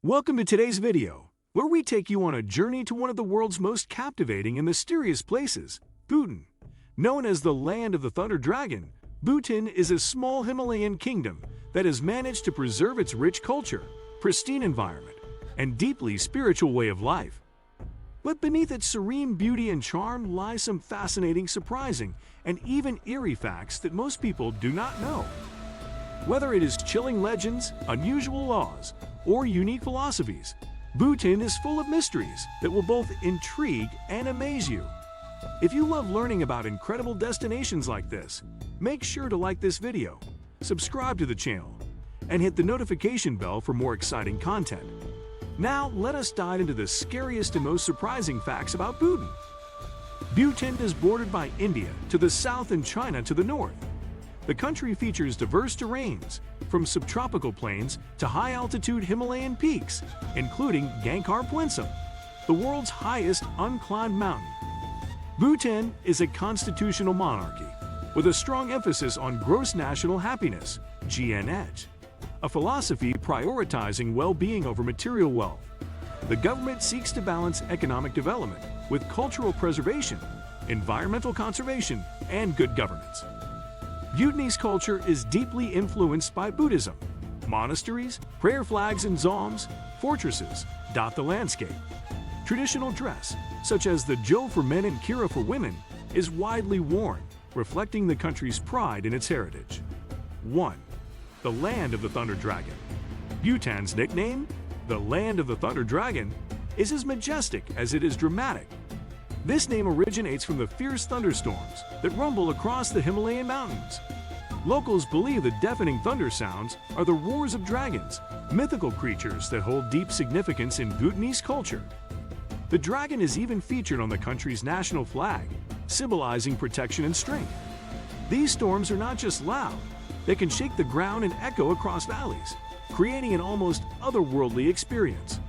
Welcome to today's video, where we take you on a journey to one of the world's most captivating and mysterious places, Bhutan. Known as the Land of the Thunder Dragon, Bhutan is a small Himalayan kingdom that has managed to preserve its rich culture, pristine environment, and deeply spiritual way of life. But beneath its serene beauty and charm lies some fascinating, surprising, and even eerie facts that most people do not know. Whether it is chilling legends, unusual laws, or unique philosophies, Bhutan is full of mysteries that will both intrigue and amaze you. If you love learning about incredible destinations like this, make sure to like this video, subscribe to the channel, and hit the notification bell for more exciting content. Now, let us dive into the scariest and most surprising facts about Bhutan. Bhutan is bordered by India to the south and China to the north. The country features diverse terrains, from subtropical plains to high-altitude Himalayan peaks, including Gangkhar Puensum, the world's highest unclimbed mountain. Bhutan is a constitutional monarchy, with a strong emphasis on gross national happiness, GNH, a philosophy prioritizing well-being over material wealth. The government seeks to balance economic development with cultural preservation, environmental conservation, and good governance. Bhutanese culture is deeply influenced by Buddhism. Monasteries, prayer flags and zoms, fortresses dot the landscape. Traditional dress, such as the jo for men and kira for women, is widely worn, reflecting the country's pride in its heritage. 1. The Land of the Thunder Dragon. Bhutan's nickname, the Land of the Thunder Dragon, is as majestic as it is dramatic. This name originates from the fierce thunderstorms that rumble across the Himalayan mountains. Locals believe the deafening thunder sounds are the roars of dragons, mythical creatures that hold deep significance in Bhutanese culture. The dragon is even featured on the country's national flag, symbolizing protection and strength. These storms are not just loud, they can shake the ground and echo across valleys, creating an almost otherworldly experience.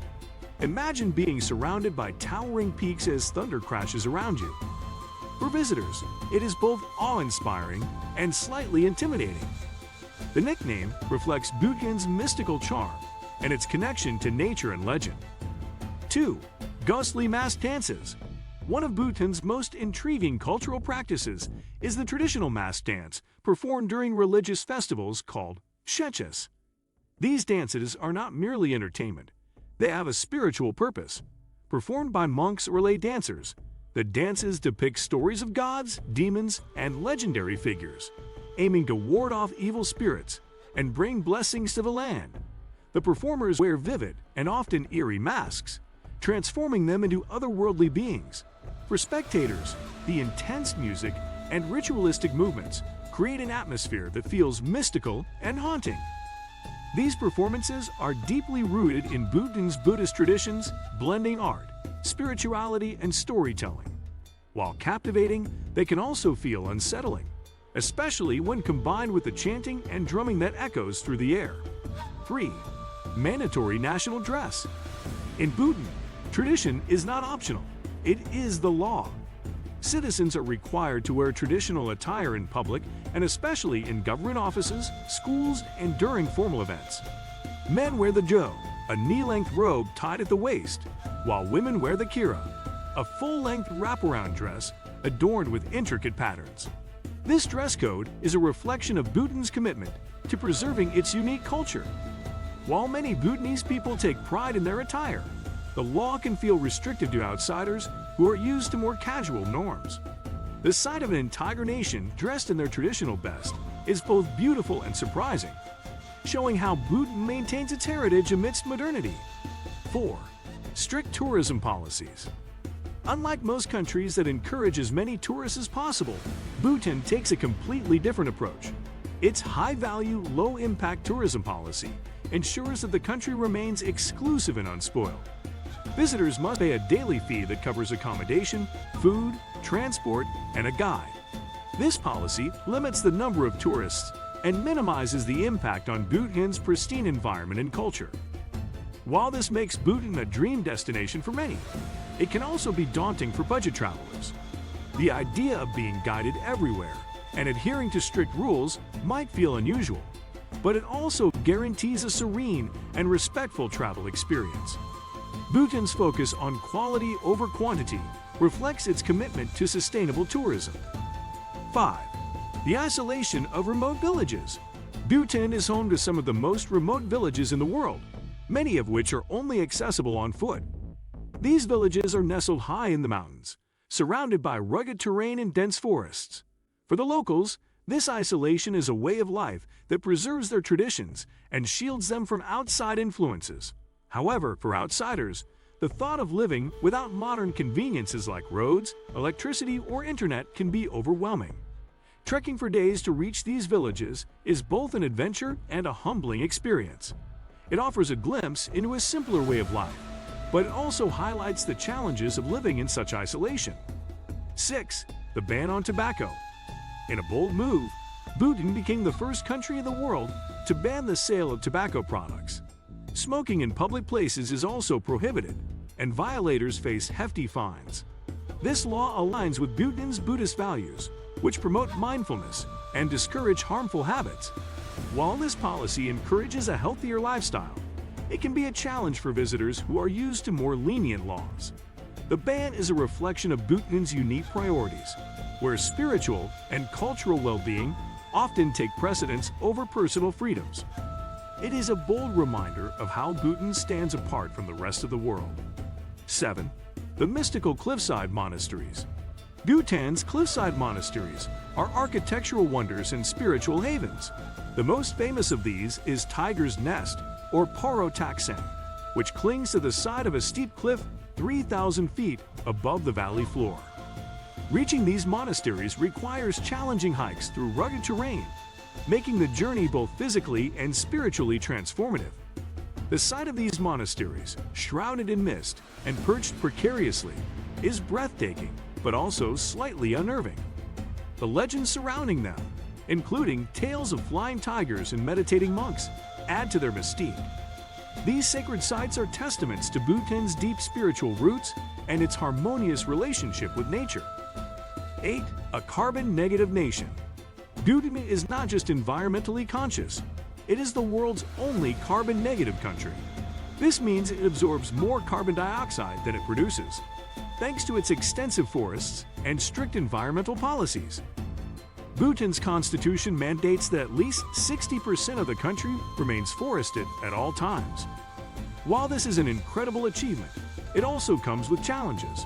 Imagine being surrounded by towering peaks as thunder crashes around you. For visitors, it is both awe-inspiring and slightly intimidating. The nickname reflects Bhutan's mystical charm and its connection to nature and legend. 2. Ghostly masked dances. One of Bhutan's most intriguing cultural practices is the traditional masked dance performed during religious festivals called Scariest. These dances are not merely entertainment. They have a spiritual purpose. Performed by monks or lay dancers, the dances depict stories of gods, demons, and legendary figures, aiming to ward off evil spirits and bring blessings to the land. The performers wear vivid and often eerie masks, transforming them into otherworldly beings. For spectators, the intense music and ritualistic movements create an atmosphere that feels mystical and haunting. These performances are deeply rooted in Bhutan's Buddhist traditions, blending art, spirituality, and storytelling. While captivating, they can also feel unsettling, especially when combined with the chanting and drumming that echoes through the air. 3. Mandatory national dress. In Bhutan, tradition is not optional, it is the law. Citizens are required to wear traditional attire in public and especially in government offices, schools, and during formal events. Men wear the jo, a knee-length robe tied at the waist, while women wear the kira, a full-length wraparound dress adorned with intricate patterns. This dress code is a reflection of Bhutan's commitment to preserving its unique culture. While many Bhutanese people take pride in their attire, the law can feel restrictive to outsiders who are used to more casual norms. The sight of an entire nation dressed in their traditional best is both beautiful and surprising, showing how Bhutan maintains its heritage amidst modernity. 4. Strict tourism policies. Unlike most countries that encourage as many tourists as possible, Bhutan takes a completely different approach. Its high-value, low-impact tourism policy ensures that the country remains exclusive and unspoiled. Visitors must pay a daily fee that covers accommodation, food, transport, and a guide. This policy limits the number of tourists and minimizes the impact on Bhutan's pristine environment and culture. While this makes Bhutan a dream destination for many, it can also be daunting for budget travelers. The idea of being guided everywhere and adhering to strict rules might feel unusual, but it also guarantees a serene and respectful travel experience. Bhutan's focus on quality over quantity reflects its commitment to sustainable tourism. 5. The isolation of remote villages. Bhutan is home to some of the most remote villages in the world, many of which are only accessible on foot. These villages are nestled high in the mountains, surrounded by rugged terrain and dense forests. For the locals, this isolation is a way of life that preserves their traditions and shields them from outside influences. However, for outsiders, the thought of living without modern conveniences like roads, electricity, or internet can be overwhelming. Trekking for days to reach these villages is both an adventure and a humbling experience. It offers a glimpse into a simpler way of life, but it also highlights the challenges of living in such isolation. 6. The ban on tobacco. In a bold move, Bhutan became the first country in the world to ban the sale of tobacco products. Smoking in public places is also prohibited, and violators face hefty fines. This law aligns with Bhutan's Buddhist values, which promote mindfulness and discourage harmful habits. While this policy encourages a healthier lifestyle, it can be a challenge for visitors who are used to more lenient laws. The ban is a reflection of Bhutan's unique priorities, where spiritual and cultural well-being often take precedence over personal freedoms. It is a bold reminder of how Bhutan stands apart from the rest of the world. 7. The mystical cliffside monasteries. Bhutan's cliffside monasteries are architectural wonders and spiritual havens. The most famous of these is Tiger's Nest, or Paro Taksang, which clings to the side of a steep cliff 3,000 feet above the valley floor. Reaching these monasteries requires challenging hikes through rugged terrain, making the journey both physically and spiritually transformative. The sight of these monasteries, shrouded in mist and perched precariously, is breathtaking, but also slightly unnerving. The legends surrounding them, including tales of flying tigers and meditating monks, add to their mystique. These sacred sites are testaments to Bhutan's deep spiritual roots and its harmonious relationship with nature. 8. A carbon-negative nation. Bhutan is not just environmentally conscious, it is the world's only carbon-negative country. This means it absorbs more carbon dioxide than it produces, thanks to its extensive forests and strict environmental policies. Bhutan's constitution mandates that at least 60% of the country remains forested at all times. While this is an incredible achievement, it also comes with challenges.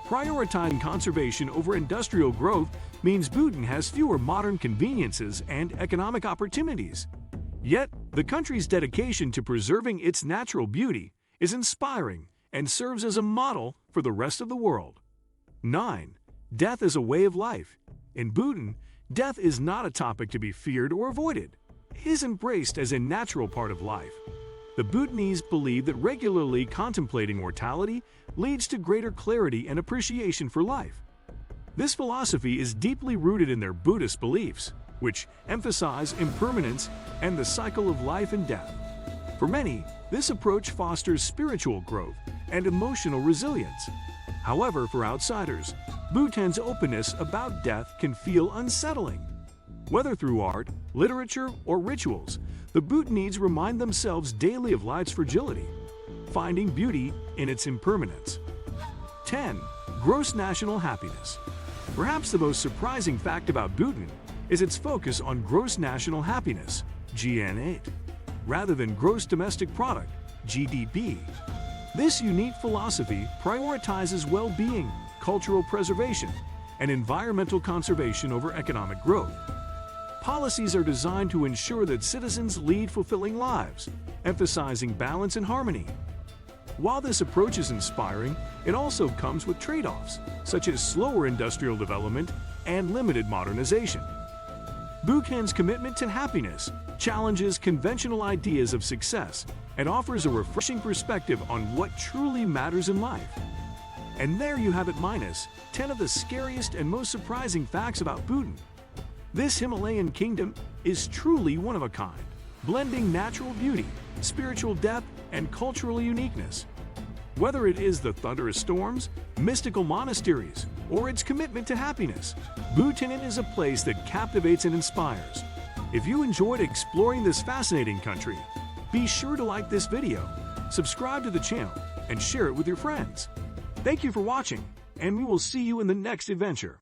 Prioritizing conservation over industrial growth means Bhutan has fewer modern conveniences and economic opportunities. Yet, the country's dedication to preserving its natural beauty is inspiring and serves as a model for the rest of the world. 9. Death is a way of life. In Bhutan, death is not a topic to be feared or avoided. It is embraced as a natural part of life. The Bhutanese believe that regularly contemplating mortality leads to greater clarity and appreciation for life. This philosophy is deeply rooted in their Buddhist beliefs, which emphasize impermanence and the cycle of life and death. For many, this approach fosters spiritual growth and emotional resilience. However, for outsiders, Bhutan's openness about death can feel unsettling. Whether through art, literature, or rituals, the Bhutanese remind themselves daily of life's fragility, finding beauty in its impermanence. 10. Gross national happiness. Perhaps the most surprising fact about Bhutan is its focus on gross national happiness, GN8, rather than gross domestic product, GDP. This unique philosophy prioritizes well-being, cultural preservation, and environmental conservation over economic growth. Policies are designed to ensure that citizens lead fulfilling lives, emphasizing balance and harmony. While this approach is inspiring, it also comes with trade-offs, such as slower industrial development and limited modernization. Bhutan's commitment to happiness challenges conventional ideas of success and offers a refreshing perspective on what truly matters in life. And there you have it, minus 10 of the scariest and most surprising facts about Bhutan. This Himalayan kingdom is truly one of a kind, blending natural beauty, spiritual depth, and cultural uniqueness. Whether it is the thunderous storms, mystical monasteries, or its commitment to happiness, Bhutan is a place that captivates and inspires. If you enjoyed exploring this fascinating country, Be sure to like this video, subscribe to the channel, and share it with your friends. Thank you for watching, and we will see you in the next adventure.